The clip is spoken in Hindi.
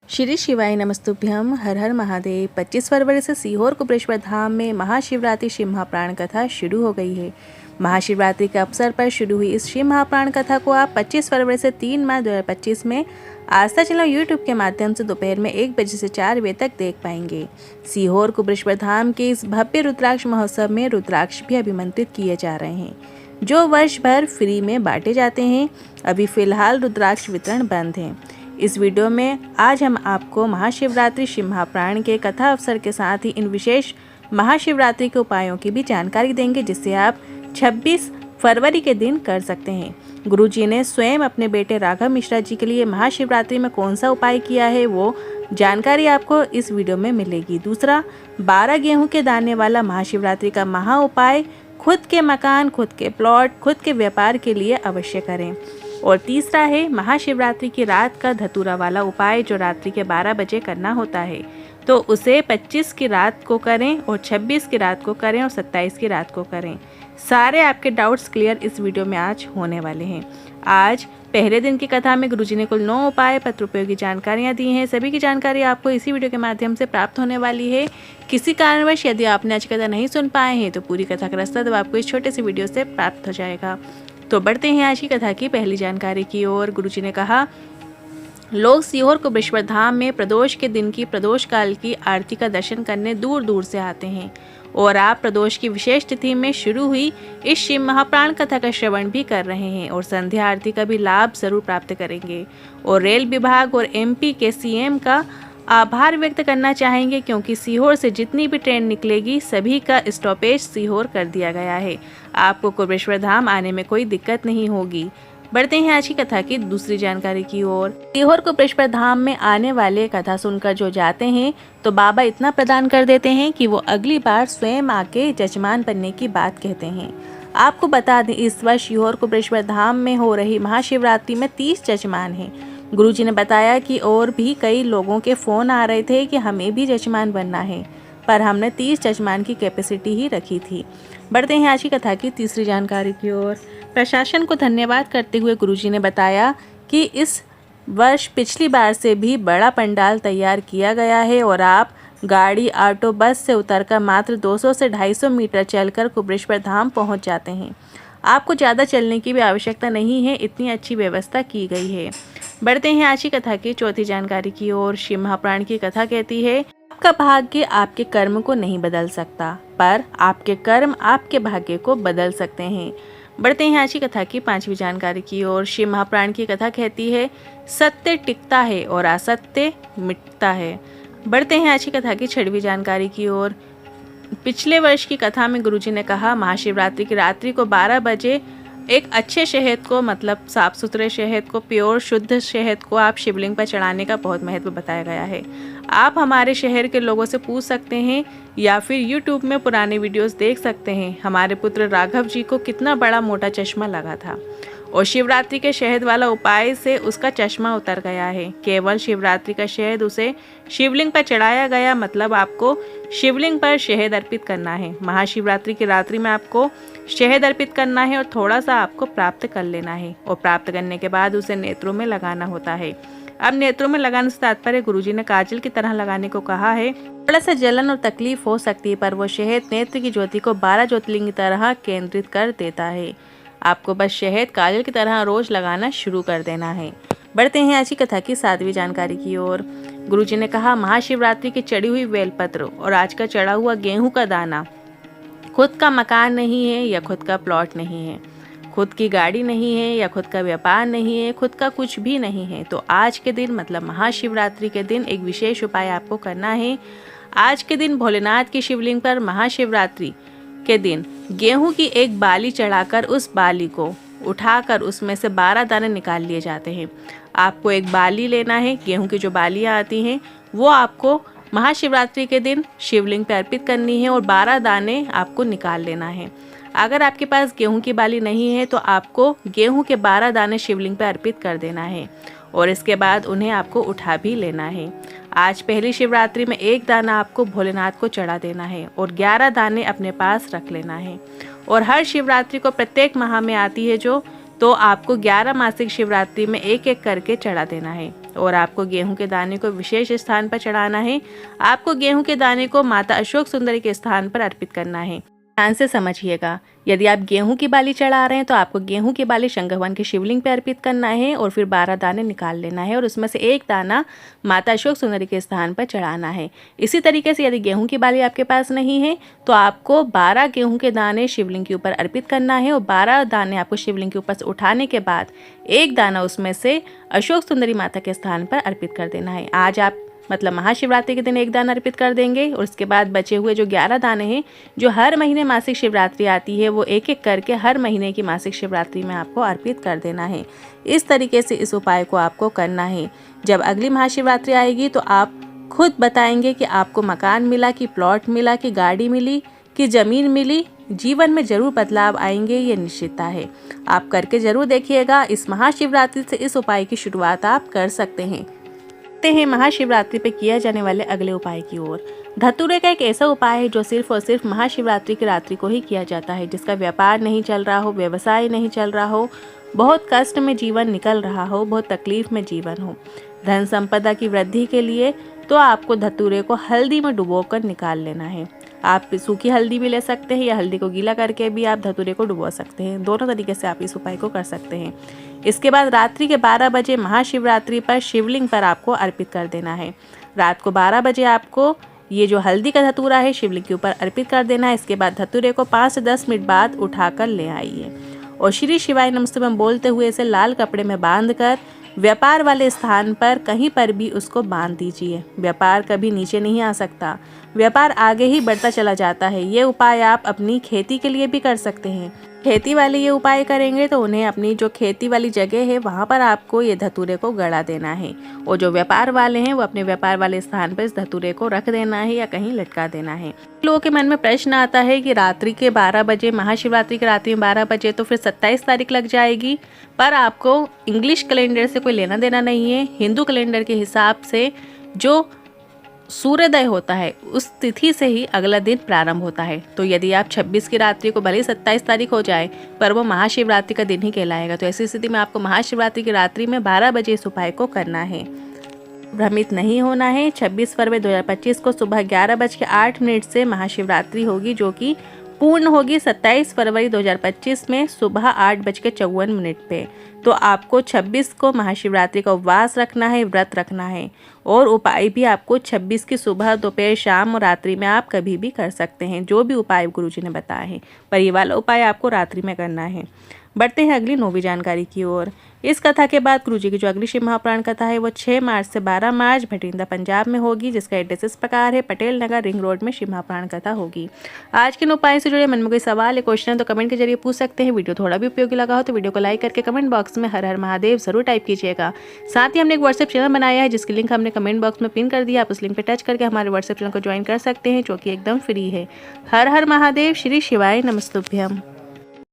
श्री शिवाय नमस्तुभ्यम। हर हर महादेव। 25 फरवरी से सीहोर कुबरेश्वर धाम में महाशिवरात्रि शिव महाप्राण कथा शुरू हो गई है। महाशिवरात्रि के अवसर पर शुरू हुई इस शिव महाप्राण कथा को आप 25 फरवरी से 3 मार्च 2025 में आस्था चैनल यूट्यूब के माध्यम से दोपहर में 1 बजे से 4 बजे तक देख पाएंगे। सीहोर कुबरेश्वर धाम के इस भव्य रुद्राक्ष महोत्सव में रुद्राक्ष भी अभिमंत्रित किए जा रहे हैं, जो वर्ष भर फ्री में बांटे जाते हैं। अभी फिलहाल रुद्राक्ष वितरण बंद है। इस वीडियो में आज हम आपको महाशिवरात्रि शिव महाप्राण के कथा अवसर के साथ ही इन विशेष महाशिवरात्रि के उपायों की भी जानकारी देंगे, जिससे आप 26 फरवरी के दिन कर सकते हैं। गुरुजी ने स्वयं अपने बेटे राघव मिश्रा जी के लिए महाशिवरात्रि में कौन सा उपाय किया है, वो जानकारी आपको इस वीडियो में मिलेगी। दूसरा, 12 गेहूं के दाने वाला महाशिवरात्रि का महा उपाय खुद के मकान, खुद के प्लॉट, खुद के व्यापार के लिए अवश्य करें। और तीसरा है महाशिवरात्रि की रात का धतूरा वाला उपाय, जो रात्रि के 12 बजे करना होता है, तो उसे 25 की रात को करें और 26 की रात को करें और 27 की रात को करें। सारे आपके डाउट्स क्लियर इस वीडियो में आज होने वाले हैं। आज पहले दिन की कथा में गुरुजी ने कुल 9 उपाय पत्र उपयोगी जानकारियाँ दी हैं। सभी की जानकारी आपको इसी वीडियो के माध्यम से प्राप्त होने वाली है। किसी कारणवश यदि आपने आज कथा नहीं सुन पाए हैं तो पूरी कथा का रास्ता तो आपको इस छोटे से वीडियो से प्राप्त हो जाएगा। तो बढ़ते हैं आज की कथा की पहली जानकारी की ओर। गुरुजी ने कहा, लोग सीहोर कुबरेश्वर धाम में प्रदोष के दिन की प्रदोष काल की आरती का दर्शन करने दूर दूर से आते हैं और आप प्रदोष की विशेष तिथि में शुरू हुई इस शिव महाप्राण कथा का श्रवण भी कर रहे हैं और संध्या आरती का भी लाभ जरूर प्राप्त करेंगे। और रेल विभाग और एमपी के सीएम का आभार व्यक्त करना चाहेंगे, क्योंकि सीहोर से जितनी भी ट्रेन निकलेगी सभी का स्टॉपेज सीहोर कर दिया गया है। आपको कुबरेश्वर धाम आने में कोई दिक्कत नहीं होगी। बढ़ते हैं आज की कथा की दूसरी जानकारी की ओर। सीहोर कुबरेश्वर धाम में आने वाले कथा सुनकर जो जाते हैं तो बाबा इतना प्रदान कर देते हैं कि वो अगली बार स्वयं आके जजमान बनने की बात कहते हैं। आपको बता दें, इस वर्ष सीहोर कुबरेश्वर धाम में हो रही महाशिवरात्रि में 30 जजमान हैं। गुरुजी ने बताया कि और भी कई लोगों के फ़ोन आ रहे थे कि हमें भी जजमान बनना है, पर हमने 30 जजमान की कैपेसिटी ही रखी थी। बढ़ते हैं आज की कथा की तीसरी जानकारी की ओर। प्रशासन को धन्यवाद करते हुए गुरुजी ने बताया कि इस वर्ष पिछली बार से भी बड़ा पंडाल तैयार किया गया है और आप गाड़ी, ऑटो, बस से उतरकर मात्र 200 से 250 मीटर चलकर कुबरेश्वर धाम पहुंच जाते हैं। आपको ज़्यादा चलने की भी आवश्यकता नहीं है, इतनी अच्छी व्यवस्था की गई है। बढ़ते हैं आज की कथा की चौथी जानकारी की ओर। शिव महाप्राण की कथा कहती है, आपका भाग्य आपके कर्म को नहीं बदल सकता, पर आपके कर्म आपके भाग्य को बदल सकते हैं। बढ़ते हैं आज की कथा की पांचवी जानकारी की ओर। शिव महाप्राण की कथा कहती है, सत्य टिकता है और असत्य मिटता है। बढ़ते हैं आज की कथा की छठवीं जानकारी की ओर। पिछले वर्ष की कथा में गुरुजी ने कहा, महाशिवरात्रि की रात्रि को 12 बजे एक अच्छे शहद को, मतलब साफ सुथरे शहद को, प्योर शुद्ध शहद को आप शिवलिंग पर चढ़ाने का बहुत महत्व बताया गया है। आप हमारे शहर के लोगों से पूछ सकते हैं या फिर यूट्यूब में पुराने वीडियोस देख सकते हैं, हमारे पुत्र राघव जी को कितना बड़ा मोटा चश्मा लगा था और शिवरात्रि के शहद वाला उपाय से उसका चश्मा उतर गया है। केवल शिवरात्रि का शहद उसे शिवलिंग पर चढ़ाया गया, मतलब आपको शिवलिंग पर शहद अर्पित करना है। महाशिवरात्रि की रात्रि में आपको शहद अर्पित करना है और थोड़ा सा आपको प्राप्त कर लेना है और प्राप्त करने के बाद उसे नेत्रों में लगाना होता है। अब नेत्रों में लगाने से तात्पर्य गुरुजी ने काजल की तरह लगाने को कहा है। थोड़ा सा जलन और तकलीफ हो सकती है, पर वो शहद नेत्र की ज्योति को 12 ज्योतिर्लिंग की तरह केंद्रित कर देता है। आपको बस शहद काजल की तरह रोज लगाना शुरू कर देना है। बढ़ते हैं आज की कथा की सातवीं जानकारी की ओर। गुरुजी ने कहा, महाशिवरात्रि की चढ़ी हुई बेलपत्र और आज का चढ़ा हुआ गेहूं का दाना खुद का मकान नहीं है या खुद का प्लॉट नहीं है, खुद की गाड़ी नहीं है या खुद का व्यापार नहीं है, खुद का कुछ भी नहीं है, तो आज के दिन, मतलब महाशिवरात्रि के दिन एक विशेष उपाय आपको करना है। आज के दिन भोलेनाथ की शिवलिंग पर महाशिवरात्रि के दिन गेहूं की एक बाली चढ़ाकर उस बाली को उठाकर उसमें से 12 दाने निकाल लिए जाते हैं। आपको एक बाली लेना है, गेहूं की जो बालियां आती हैं वो आपको महाशिवरात्रि के दिन शिवलिंग पर अर्पित करनी है और 12 दाने आपको निकाल लेना है। अगर आपके पास गेहूं की बाली नहीं है तो आपको गेहूं के 12 दाने शिवलिंग पर अर्पित कर देना है और इसके बाद उन्हें आपको उठा भी लेना है। आज पहली शिवरात्रि में 1 दाना आपको भोलेनाथ को चढ़ा देना है और 11 दाने अपने पास रख लेना है। और हर शिवरात्रि को प्रत्येक माह में आती है जो, तो आपको 11 मासिक शिवरात्रि में एक एक करके चढ़ा देना है और आपको गेहूं के दाने को विशेष स्थान पर चढ़ाना है। आपको गेहूं के दाने को माता अशोक सुंदरी के स्थान पर अर्पित करना है। ध्यान से समझिएगा, यदि आप गेहूं की बाली चढ़ा रहे हैं तो आपको गेहूं की बाली शंकर भगवान के शिवलिंग पे अर्पित करना है और फिर 12 दाने निकाल लेना है और उसमें से एक दाना माता अशोक सुंदरी के स्थान पर चढ़ाना है। इसी तरीके से यदि गेहूं की बाली आपके पास नहीं है तो आपको 12 गेहूं के दाने शिवलिंग के ऊपर अर्पित करना है और 12 दाने आपको शिवलिंग के ऊपर से उठाने के बाद एक दाना उसमें से अशोक सुंदरी माता के स्थान पर अर्पित कर देना है। आज आप मतलब महाशिवरात्रि के दिन एक दाना अर्पित कर देंगे और उसके बाद बचे हुए जो 11 दाने हैं जो हर महीने मासिक शिवरात्रि आती है वो एक एक करके हर महीने की मासिक शिवरात्रि में आपको अर्पित कर देना है। इस तरीके से इस उपाय को आपको करना है। जब अगली महाशिवरात्रि आएगी तो आप खुद बताएंगे कि आपको मकान मिला, कि प्लॉट मिला, कि गाड़ी मिली, कि ज़मीन मिली। जीवन में ज़रूर बदलाव आएंगे, ये निश्चितता है। आप करके ज़रूर देखिएगा। इस महाशिवरात्रि से इस उपाय की शुरुआत आप कर सकते हैं। महाशिवरात्रि पे किया जाने वाले अगले उपाय की ओर। धतूरे का एक ऐसा उपाय है जो सिर्फ और सिर्फ महाशिवरात्रि की रात्रि को ही किया जाता है। जिसका व्यापार नहीं चल रहा हो, व्यवसाय नहीं चल रहा हो, बहुत कष्ट में जीवन निकल रहा हो, बहुत तकलीफ में जीवन हो, धन संपदा की वृद्धि के लिए तो आपको धतूरे को हल्दी में डुबोकर निकाल लेना है। आप सूखी हल्दी भी ले सकते हैं या हल्दी को गीला करके भी आप धतूरे को डुबो सकते हैं। दोनों तरीके से आप इस उपाय को कर सकते हैं। इसके बाद रात्रि के 12 बजे महाशिवरात्रि पर शिवलिंग पर आपको अर्पित कर देना है। रात को 12 बजे आपको ये जो हल्दी का धतूरा है शिवलिंग के ऊपर अर्पित कर देना है। इसके बाद धतूरे को 5 से 10 मिनट बाद उठाकर ले आइए और श्री शिवाय नमस्तुभ्यम बोलते हुए इसे लाल कपड़े में बांधकर व्यापार वाले स्थान पर कहीं पर भी उसको बांध दीजिए। व्यापार कभी नीचे नहीं आ सकता, व्यापार आगे ही बढ़ता चला जाता है। ये उपाय आप अपनी खेती के लिए भी कर सकते हैं। खेती वाले ये उपाय करेंगे तो उन्हें अपनी जो खेती वाली जगह है वहाँ पर आपको ये धतूरे को गड़ा देना है और जो व्यापार वाले हैं वो अपने व्यापार वाले स्थान पर इस धतूरे को रख देना है या कहीं लटका देना है। लोगों के मन में प्रश्न आता है कि रात्रि के 12 बजे महाशिवरात्रि की रात्रि में 12 बजे तो फिर 27 तारीख लग जाएगी, पर आपको इंग्लिश कैलेंडर से कोई लेना देना नहीं है। हिंदू कैलेंडर के हिसाब से जो सूर्योदय होता है उस तिथि से ही अगला दिन प्रारंभ होता है। तो यदि आप 26 की रात्रि को भले ही 27 तारीख हो जाए पर वो महाशिवरात्रि का दिन ही कहलाएगा। तो ऐसी स्थिति में आपको महाशिवरात्रि की रात्रि में 12 बजे इस उपाय को करना है। भ्रमित नहीं होना है। 26 फरवरी 2025 को सुबह 11:08 से महाशिवरात्रि होगी जो कि पूर्ण होगी 27 फरवरी 2025 में सुबह 8:54 पे। तो आपको 26 को महाशिवरात्रि का उपवास रखना है, व्रत रखना है और उपाय भी आपको 26 की सुबह, दोपहर, शाम और रात्रि में आप कभी भी कर सकते हैं। जो भी उपाय गुरुजी ने बताया है, पर ये वाला उपाय आपको रात्रि में करना है। बढ़ते हैं अगली नौवीं जानकारी की ओर। इस कथा के बाद गुरुजी की जो अगली शिव महापुराण कथा है वो 6 मार्च से 12 मार्च भटिंडा पंजाब में होगी, जिसका एड्रेस इस प्रकार है। पटेल नगर रिंग रोड में शिव महापुराण कथा होगी। आज के उपाय से जुड़े मन में कोई सवाल या क्वेश्चन तो कमेंट के जरिए पूछ सकते हैं। वीडियो थोड़ा भी उपयोगी लगा हो तो वीडियो को लाइक करके कमेंट बॉक्स में हर हर महादेव जरूर टाइप कीजिएगा। साथ ही हमने एक व्हाट्सएप चैनल बनाया है जिसकी लिंक हमने कमेंट बॉक्स में पिन कर दिया। आप उस लिंक पर टच करके हमारे व्हाट्सएप चैनल को ज्वाइन कर सकते हैं जो कि एकदम फ्री है। हर हर महादेव। श्री शिवाय नमस्तुभ्यम।